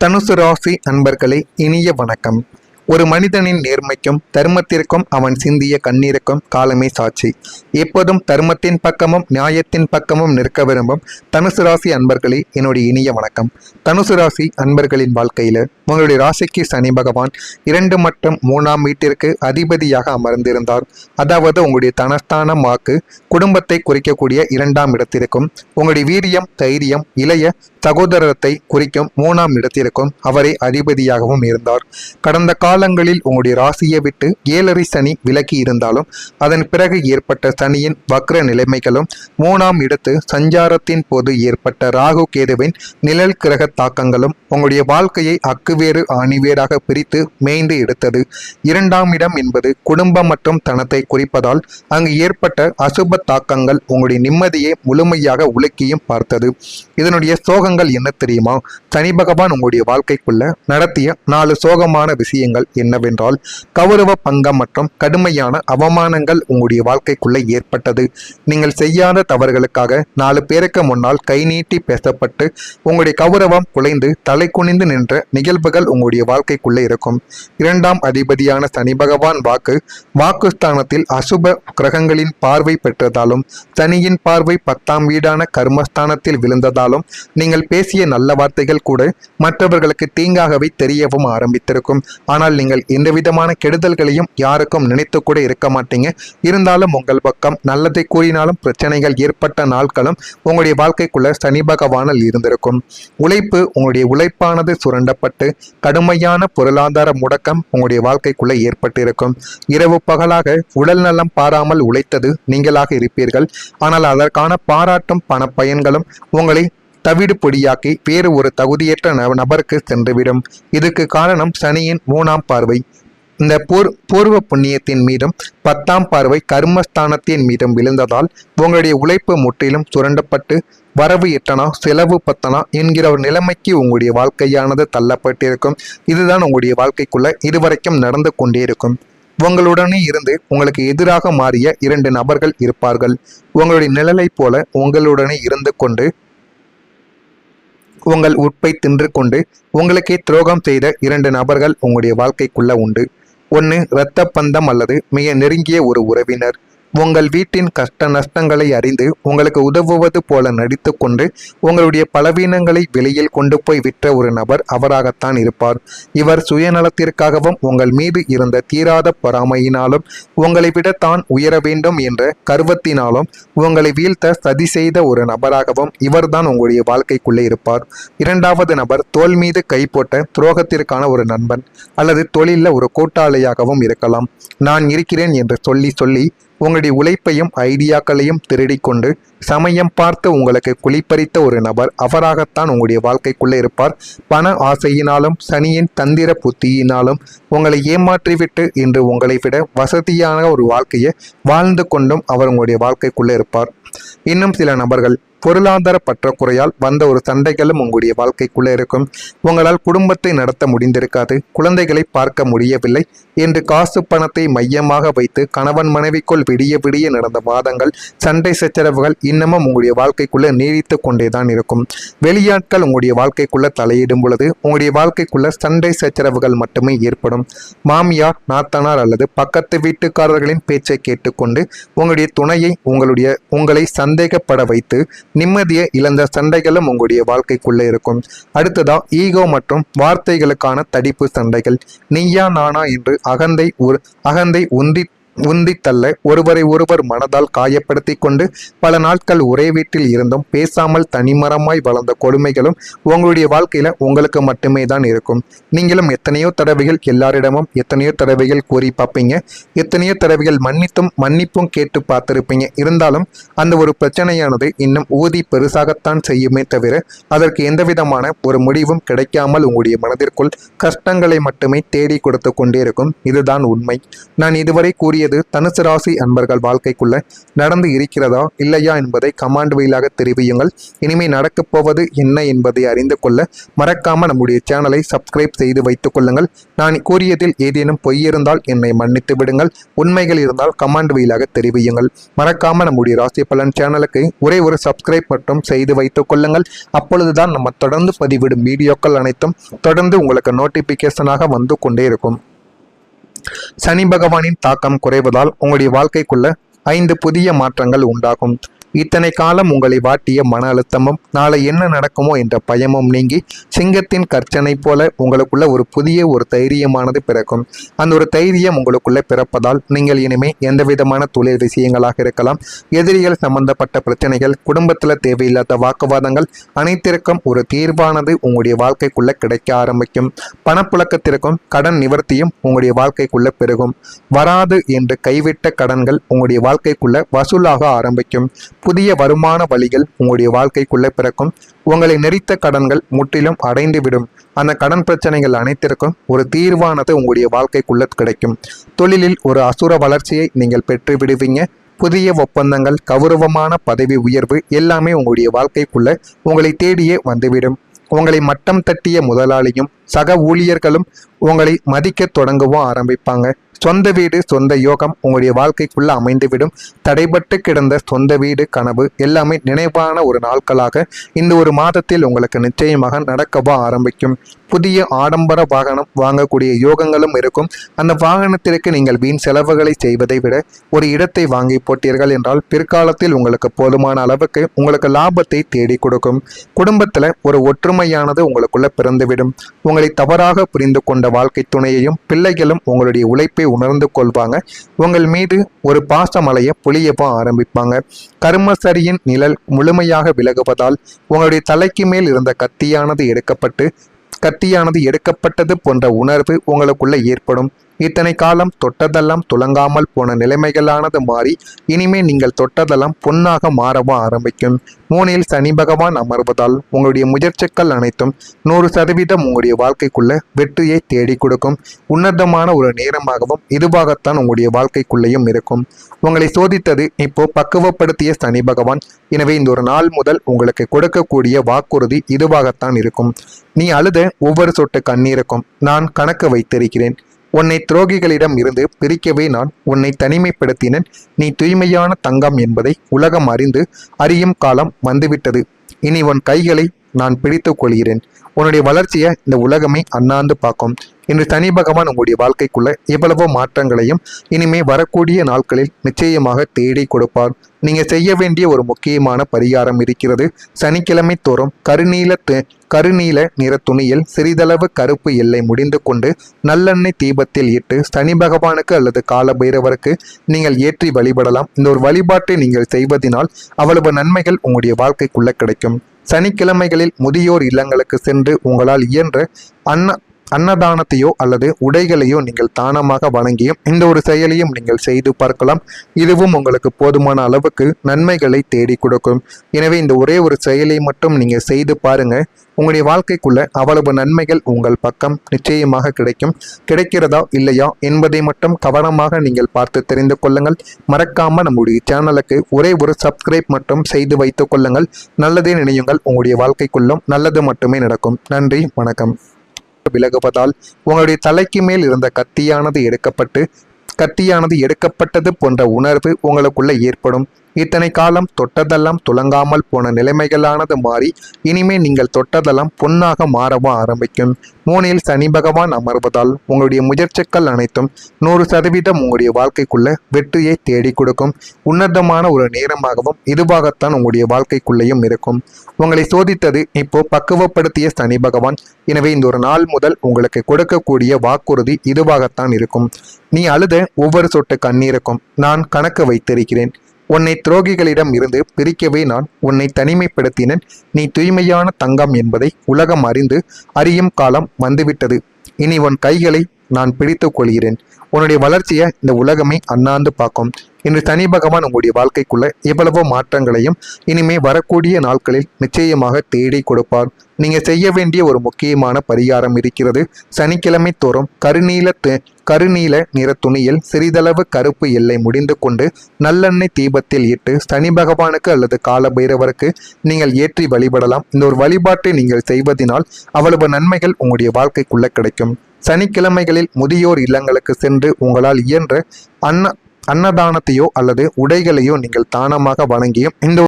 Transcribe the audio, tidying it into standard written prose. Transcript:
தனுசு ராசி அன்பர்களே, இனிய வணக்கம். ஒரு மனிதனின் நேர்மைக்கும் தர்மத்திற்கும் அவன் சிந்திய கண்ணீருக்கும் காலமே சாட்சி. எப்போதும் தர்மத்தின் பக்கமும் நியாயத்தின் பக்கமும் நிற்க விரும்பும் தனுசு ராசி அன்பர்களே, என்னுடைய இனிய வணக்கம். தனுசு ராசி அன்பர்களின் வாழ்க்கையில உங்களுடைய ராசிக்கு சனி பகவான் 2 மற்றும் 3ஆம் வீட்டிற்கு அதிபதியாக அமர்ந்திருந்தார். அதாவது உங்களுடைய தனஸ்தானம் வாக்கு குடும்பத்தை குறிக்கக்கூடிய 2ஆம் இடத்திற்கும், உங்களுடைய வீரியம் தைரியம் இளைய சகோதரத்தை குறிக்கும் 3ஆம் இடத்திற்கும் அவரே அதிபதியாகவும் இருந்தார். கடந்த காலங்களில் உங்களுடைய ராசியை விட்டு 7 சனி விலகி இருந்தாலும் அதன் பிறகு ஏற்பட்ட சனியின் வக்ர நிலைமைகளும் 3ஆம் இடத்து சஞ்சாரத்தின் போது ஏற்பட்ட ராகு கேதுவின் நிழல் கிரக தாக்கங்களும் உங்களுடைய வாழ்க்கையை அக்குவேறு ஆணிவேராக பிரித்து மேய்ந்து எடுத்தது. 2ஆம் இடம் என்பது குடும்பம் மற்றும் தனத்தை குறிப்பதால் அங்கு ஏற்பட்ட அசுப தாக்கங்கள் உங்களுடைய நிம்மதியை முழுமையாக உலுக்கியும் பார்த்தது. இதனுடைய சோகங்கள் என்ன தெரியுமா? சனி பகவான் உங்களுடைய வாழ்க்கைக்குள்ள நடத்திய 4 சோகமான விஷயங்கள் என்னவென்றால், கௌரவ பங்கம் மற்றும் கடுமையான அவமானங்கள் உங்களுடைய வாழ்க்கைக்குள்ள ஏற்பட்டது. நீங்கள் செய்யாத தவறுகளுக்காக 4 பேருக்கு முன்னால் கை நீட்டி பேசப்பட்டு உங்களுடைய கௌரவம் குலைந்து தலை குனிந்து நின்ற நிகழ்வுகள் உங்களுடைய வாழ்க்கைக்குள்ள இருக்கும். 2ஆம் அதிபதியான சனி பகவான் வாக்குஸ்தானத்தில் அசுப கிரகங்களின் பார்வை பெற்றதாலும் சனியின் பார்வை 10ஆம் வீடான கர்மஸ்தானத்தில் விழுந்ததாலும் நீங்கள் பேசிய நல்ல வார்த்தைகள் கூட மற்றவர்களுக்கு தீங்காகவே தெரியவும் ஆரம்பித்திருக்கும். ஆனால் நீங்கள் எந்த விதமான கெடுதல்களையும் யாருக்கும் நினைத்து கூட இருக்க மாட்டீங்க. இருந்தாலும் உங்கள் பக்கம் நல்லதை கூறினாலும் பிரச்சனைகள் ஏற்பட்ட நாட்களும் உங்களுடைய வாழ்க்கைக்குள்ள சனி பகவானில் இருந்திருக்கும். உழைப்பு உங்களுடைய உழைப்பானது சுரண்டப்பட்டு கடுமையான பொருளாதார முடக்கம் உங்களுடைய வாழ்க்கைக்குள்ள ஏற்பட்டிருக்கும். இரவு பகலாக உடல் நலம் பாராமல் உழைத்தது நீங்களாக இருப்பீர்கள். ஆனால் அதற்கான பாராட்டும் பண பயன்களும் உங்களை தவிடு பொடியாக்கி வேறு ஒரு தகுதியற்ற நபருக்கு சென்றுவிடும். இதுக்கு காரணம் சனியின் 3ஆம் பார்வை இந்த பூர்வ புண்ணியத்தின் மீதும் 10ஆம் பார்வை கர்மஸ்தானத்தின் மீதும் விழுந்ததால் உங்களுடைய உழைப்பு முற்றிலும் சுரண்டப்பட்டு வரவு எட்டனா செலவு பத்தனா என்கிற ஒரு நிலைமைக்கு உங்களுடைய வாழ்க்கையானது தள்ளப்பட்டிருக்கும். இதுதான் உங்களுடைய வாழ்க்கைக்குள்ள இதுவரைக்கும் நடந்து கொண்டே இருக்கும். உங்களுடனே இருந்து உங்களுக்கு எதிராக மாறிய 2 நபர்கள் இருப்பார்கள். உங்களுடைய நிழலை போல உங்களுடனே இருந்து கொண்டு உங்கள் உட்பை தின்று கொண்டு உங்களுக்கே துரோகம் செய்த 2 நபர்கள் உங்களுடைய வாழ்க்கைக்குள்ள உண்டு. ஒன்று இரத்த பந்தம் அல்லது மிக நெருங்கிய ஒரு உறவினர். உங்கள் வீட்டின் கஷ்ட நஷ்டங்களை அறிந்து உங்களுக்கு உதவுவது போல நடித்து கொண்டு உங்களுடைய பலவீனங்களை வெளியில் கொண்டு போய் விற்ற ஒரு நபர் அவராகத்தான் இருப்பார். இவர் சுயநலத்திற்காகவும் உங்கள் மீது இருந்த தீராத பொறாமையினாலும் உங்களை விட தான் உயர வேண்டும் என்ற கர்வத்தினாலும் உங்களை வீழ்த்த சதி செய்த ஒரு நபராகவும் இவர்தான் உங்களுடைய வாழ்க்கைக்குள்ளே இருப்பார். 2வது நபர் தோல் மீது கை போட்ட துரோகத்திற்கான ஒரு நண்பன் அல்லது தொழிலில் ஒரு கூட்டாளியாகவும் இருக்கலாம். நான் இருக்கிறேன் என்று சொல்லி உங்களுடைய உழைப்பையும் ஐடியாக்களையும் திருடி கொண்டு சமயம் பார்த்து உங்களுக்கு குளிப்பறித்த ஒரு நபர் அவராகத்தான் உங்களுடைய வாழ்க்கைக்குள்ளே இருப்பார். பண ஆசையினாலும் சனியின் தந்திர புத்தியினாலும் உங்களை ஏமாற்றிவிட்டு இன்று உங்களை விட வசதியான ஒரு வாழ்க்கையை வாழ்ந்து கொண்டும் அவர் உங்களுடைய வாழ்க்கைக்குள்ளே இருப்பார். இன்னும் சில நபர்கள் பொருளாதார பற்றாக்குறையால் வந்த ஒரு சண்டைகளும் உங்களுடைய வாழ்க்கைக்குள்ளே இருக்கும். உங்களால் குடும்பத்தை நடத்த முடிந்திருக்காது, குழந்தைகளை பார்க்க முடியவில்லை என்று காசு பணத்தை மையமாக வைத்து கணவன் மனைவிக்குள் விடிய நடந்த வாதங்கள் சண்டை சச்சரவுகள் இன்னமும் உங்களுடைய வாழ்க்கைக்குள்ள நீடித்து கொண்டேதான் இருக்கும். வெளியாட்கள் உங்களுடைய வாழ்க்கைக்குள்ள தலையிடும் பொழுது உங்களுடைய வாழ்க்கைக்குள்ள சண்டை சச்சரவுகள் மட்டுமே ஏற்படும். மாமியார் நாத்தனார் அல்லது பக்கத்து வீட்டுக்காரர்களின் பேச்சை கேட்டுக்கொண்டு உங்களுடைய துணையை உங்களை சந்தேகப்பட வைத்து நிம்மதியை இழந்த சண்டைகளும் உங்களுடைய வாழ்க்கைக்குள்ளே இருக்கும். அடுத்ததா ஈகோ மற்றும் வார்த்தைகளுக்கான தடிப்பு சண்டைகள். நீயா நானா என்று அகந்தை உந்தி தள்ள ஒருவரை ஒருவர் மனதால் காயப்படுத்தி கொண்டு பல நாட்கள் ஒரே வீட்டில் இருந்தும் பேசாமல் தனிமரமாய் வளர்ந்த கொடுமைகளும் உங்களுடைய வாழ்க்கையில உங்களுக்கு மட்டுமே தான் இருக்கும். நீங்களும் எத்தனையோ தடவைகள் எல்லாரிடமும் எத்தனையோ தடவைகள் கூறி பார்ப்பீங்க, எத்தனையோ தடவைகள் மன்னிப்பும் கேட்டு பார்த்திருப்பீங்க. இருந்தாலும் அந்த ஒரு பிரச்சனையானது இன்னும் ஊதி பெருசாகத்தான் செய்யுமே தவிர அதற்கு எந்த விதமான ஒரு முடிவும் கிடைக்காமல் உங்களுடைய மனதிற்குள் கஷ்டங்களை மட்டுமே தேடி கொடுத்து கொண்டே இருக்கும். இதுதான் உண்மை. நான் இதுவரை கூறிய கூறியது தனுசு ராசி அன்பர்கள் வாழ்க்கைக்குள்ள நடந்து இருக்கிறதா இல்லையா என்பதை கமாண்ட் வழியாக தெரிவியுங்கள். இனிமே நடக்கப் போவது என்ன என்பதை அறிந்து கொள்ள மறக்காம நம்முடைய சேனலை சப்ஸ்கிரைப் செய்து வைத்துக் கொள்ளுங்கள். நான் கூறியதில் ஏதேனும் பொய் இருந்தால் என்னை மன்னித்து விடுங்கள். உண்மைகள் இருந்தால் கமாண்ட் வழியாக தெரிவியுங்கள். மறக்காம நம்முடைய ராசி பலன் சேனலுக்கு ஒரே ஒரு சப்ஸ்கிரைப் மட்டும் செய்து வைத்துக் கொள்ளுங்கள். அப்பொழுதுதான் நம்ம தொடர்ந்து பதிவிடும் வீடியோக்கள் அனைத்தும் தொடர்ந்து உங்களுக்கு நோட்டிபிகேஷனாக வந்து கொண்டே இருக்கும். சனி பகவானின் தாக்கம் குறைவதால் உங்களுடைய வாழ்க்கைக்குள்ள 5 புதிய மாற்றங்கள் உண்டாகும். இத்தனை காலம் உங்களை வாட்டிய மன அழுத்தமும் நாளை என்ன நடக்குமோ என்ற பயமும் நீங்கி சிங்கத்தின் கர்ச்சனை போல உங்களுக்குள்ள ஒரு புதிய தைரியமானது பிறக்கும். அந்த ஒரு தைரியம் உங்களுக்குள்ள பிறப்பதால் நீங்கள் இனிமே எந்த விதமான தொழில் விஷயங்களாக இருக்கலாம், எதிரிகள் சம்பந்தப்பட்ட பிரச்சனைகள், குடும்பத்தில் தேவையில்லாத வாக்குவாதங்கள் அனைத்திற்கும் ஒரு தீர்வானது உங்களுடைய வாழ்க்கைக்குள்ள கிடைக்க ஆரம்பிக்கும். பணப்புழக்கத்திற்கும் கடன் நிவர்த்தியும் உங்களுடைய வாழ்க்கைக்குள்ள பெருகும். வராது என்று கைவிட்ட கடன்கள் உங்களுடைய வாழ்க்கைக்குள்ள வசூலாக ஆரம்பிக்கும். புதிய வருமான வழிகள் உங்களுடைய வாழ்க்கைக்குள்ளே பிறக்கும். உங்களை நெறித்த கடன்கள் முற்றிலும் அடைந்துவிடும். அந்த கடன் பிரச்சனைகள் அனைத்திற்கும் ஒரு தீர்வானது உங்களுடைய வாழ்க்கைக்குள்ள கிடைக்கும். தொழிலில் ஒரு அசுர வளர்ச்சியை நீங்கள் பெற்று விடுவீங்க. புதிய ஒப்பந்தங்கள், கௌரவமான பதவி உயர்வு எல்லாமே உங்களுடைய வாழ்க்கைக்குள்ள உங்களை தேடியே வந்துவிடும். உங்களை மட்டம் தட்டிய முதலாளியும் சக ஊழியர்களும் உங்களை மதிக்க தொடங்கவும் ஆரம்பிப்பாங்க. சொந்த வீடு, சொந்த யோகம் உங்களுடைய வாழ்க்கைக்குள்ள அமைந்துவிடும். தடைபட்டு கிடந்த சொந்த வீடு கனவு எல்லாமே நினைவான ஒரு நாட்களாக இந்த ஒரு மாதத்தில் உங்களுக்கு நிச்சயமாக நடக்கவும் ஆரம்பிக்கும். புதிய ஆடம்பர வாகனம் வாங்கக்கூடிய யோகங்களும் இருக்கும். அந்த வாகனத்திற்கு நீங்கள் வீண் செலவுகளை செய்வதை விட ஒரு இடத்தை வாங்கி போட்டீர்கள் என்றால் பிற்காலத்தில் உங்களுக்கு போதுமான அளவுக்கு உங்களுக்கு லாபத்தை தேடி கொடுக்கும். குடும்பத்தில் ஒரு ஒற்றுமையானது உங்களுக்குள்ள பிறந்துவிடும். உங்களை தவறாக புரிந்து கொண்ட வாழ்க்கை துணையையும் பிள்ளைகளும் உங்களுடைய உழைப்பை உணர்ந்து கொள்வாங்க. உங்கள் மீது ஒரு பாசமலையை பொழியவும் ஆரம்பிப்பாங்க. கர்மசரியின் நிழல் முழுமையாக விலகுவதால் உங்களுடைய தலைக்கு மேல் இருந்த கத்தியானது எடுக்கப்பட்டது போன்ற உணர்வு உங்களுக்குள்ள ஏற்படும். இத்தனை காலம் தொட்டதெல்லாம் துலங்காமல் போன நிலைமைகளானது மாறி இனிமே நீங்கள் தொட்டதெல்லாம் பொன்னாக மாறவும் ஆரம்பிக்கும். 3 சனி பகவான் அமர்வதால் உங்களுடைய முயற்சிகள் அனைத்தும் 100% உங்களுடைய வாழ்க்கைக்குள்ள வெற்றியை தேடி கொடுக்கும். உன்னதமான ஒரு நேரமாகவும் இதுவாகத்தான் உங்களுடைய வாழ்க்கைக்குள்ளேயும் இருக்கும். உங்களை சோதித்தது இப்போ பக்குவப்படுத்திய சனி பகவான். எனவே இந்த ஒரு நாள் முதல் உங்களுக்கு கொடுக்கக்கூடிய வாக்குறுதி இதுவாகத்தான் இருக்கும். நீ அழுத ஒவ்வொரு சொட்டு கண்ணீருக்கும் நான் கணக்கு வைத்திருக்கிறேன். உன்னை துரோகிகளிடம் இருந்து பிரிக்கவே நான் உன்னை தனிமைப்படுத்தினேன். நீ தூய்மையான தங்கம் என்பதை உலகம் அறியும் காலம் வந்துவிட்டது. இனி உன் கைகளை நான் பிடித்துக் கொள்கிறேன். உன்னுடைய வளர்ச்சியை இந்த உலகமே அண்ணாந்து பார்க்கும். இன்று சனி பகவான் உங்களுடைய வாழ்க்கைக்குள்ள எவ்வளவோ மாற்றங்களையும் இனிமே வரக்கூடிய நாட்களில் நிச்சயமாக தேடி கொடுப்பார். நீங்க செய்ய வேண்டிய ஒரு முக்கியமான பரிகாரம் இருக்கிறது. சனிக்கிழமை தோறும் கருநீல நிற துணியில் சிறிதளவு கருப்பு எல்லை முடிந்து கொண்டு நல்லெண்ணெய் தீபத்தில் இட்டு சனி பகவானுக்கு அல்லது கால பைரவருக்கு நீங்கள் ஏற்றி வழிபடலாம். இந்த ஒரு வழிபாட்டை நீங்கள் செய்வதனால் அவ்வளவு நன்மைகள் உங்களுடைய வாழ்க்கைக்குள்ள கிடைக்கும். சனிக்கிழமைகளில் முதியோர் இல்லங்களுக்கு சென்று உங்களால் இயன்ற அன்னதானத்தையோ அல்லது உடைகளையோ நீங்கள் தானமாக வழங்கியும் இந்த ஒரு செயலையும் நீங்கள் செய்து பார்க்கலாம். இதுவும் உங்களுக்கு போதுமான அளவுக்கு நன்மைகளை தேடி கொடுக்கும். எனவே இந்த ஒரே ஒரு செயலை மட்டும் நீங்க செய்து பாருங்க. உங்களுடைய வாழ்க்கைக்குள்ள அவ்வளவு நன்மைகள் உங்கள் பக்கம் நிச்சயமாக கிடைக்கும். கிடைக்கிறதா இல்லையா என்பதை மட்டும் கவனமாக நீங்கள் பார்த்து தெரிந்து கொள்ளுங்கள். மறக்காம நம்முடைய சேனலுக்கு ஒரே ஒரு சப்ஸ்கிரைப் மட்டும் செய்து வைத்துக் கொள்ளுங்கள். நல்லதே நினையுங்கள். உங்களுடைய வாழ்க்கைக்குள்ளும் நல்லது மட்டுமே நடக்கும். நன்றி, வணக்கம். விலகுவதால் உங்களுடைய தலைக்கு மேல் இருந்த கத்தியானது எடுக்கப்பட்டது போன்ற உணர்வு உங்களுக்குள்ள ஏற்படும். இத்தனை காலம் தொட்டதெல்லாம் துலங்காமல் போன நிலைமைகளானது மாறி இனிமே நீங்கள் தொட்டதெல்லாம் பொன்னாக மாறவும் ஆரம்பிக்கும். 3 சனி பகவான் அமர்வதால் உங்களுடைய முயற்சிகள் அனைத்தும் 100% உங்களுடைய வாழ்க்கைக்குள்ள வெற்றியை தேடி கொடுக்கும். உன்னதமான ஒரு நேரமாகவும் இதுவாகத்தான் உங்களுடைய வாழ்க்கைக்குள்ளேயும் இருக்கும். உங்களை சோதித்தது இப்போ பக்குவப்படுத்திய சனி பகவான். எனவே இந்த ஒரு நாள் முதல் உங்களுக்கு கொடுக்கக்கூடிய வாக்குறுதி இதுவாகத்தான் இருக்கும். நீ அழுத ஒவ்வொரு சொட்டு கண்ணீருக்கும் நான் கணக்கு வைத்திருக்கிறேன். உன்னை துரோகிகளிடம் இருந்து பிரிக்கவே நான் உன்னை தனிமைப்படுத்தினேன். நீ தூய்மையான தங்கம் என்பதை உலகம் அறியும் காலம் வந்துவிட்டது. இனி உன் கைகளை நான் பிடித்துக் கொள்கிறேன். உன்னுடைய வளர்ச்சியை இந்த உலகமே அண்ணாந்து பார்க்கும். இன்று சனி பகவான் உங்களுடைய வாழ்க்கைக்குள்ள எவ்வளவோ மாற்றங்களையும் இனிமே வரக்கூடிய நாட்களில் நிச்சயமாக தேடி கொடுப்பார். நீங்க செய்ய வேண்டிய ஒரு முக்கியமான பரிகாரம் இருக்கிறது. சனிக்கிழமை தோறும் கருநீல நிற துணியில் சிறிதளவு கருப்பு எல்லை முடிந்து கொண்டு நல்லெண்ணெய் தீபத்தில் இட்டு சனி பகவானுக்கு அல்லது கால பைரவருக்கு நீங்கள் ஏற்றி வழிபடலாம். இந்த ஒரு வழிபாட்டை நீங்கள் செய்வதனால் அவ்வளவு நன்மைகள் உங்களுடைய வாழ்க்கைக்குள்ள கிடைக்கும். சனிக்கிழமைகளில் முதியோர் இல்லங்களுக்கு சென்று உங்களால் இயன்ற அன்னதானத்தையோ அல்லது உடைகளையோ நீங்கள் தானமாக வழங்கியும் இந்த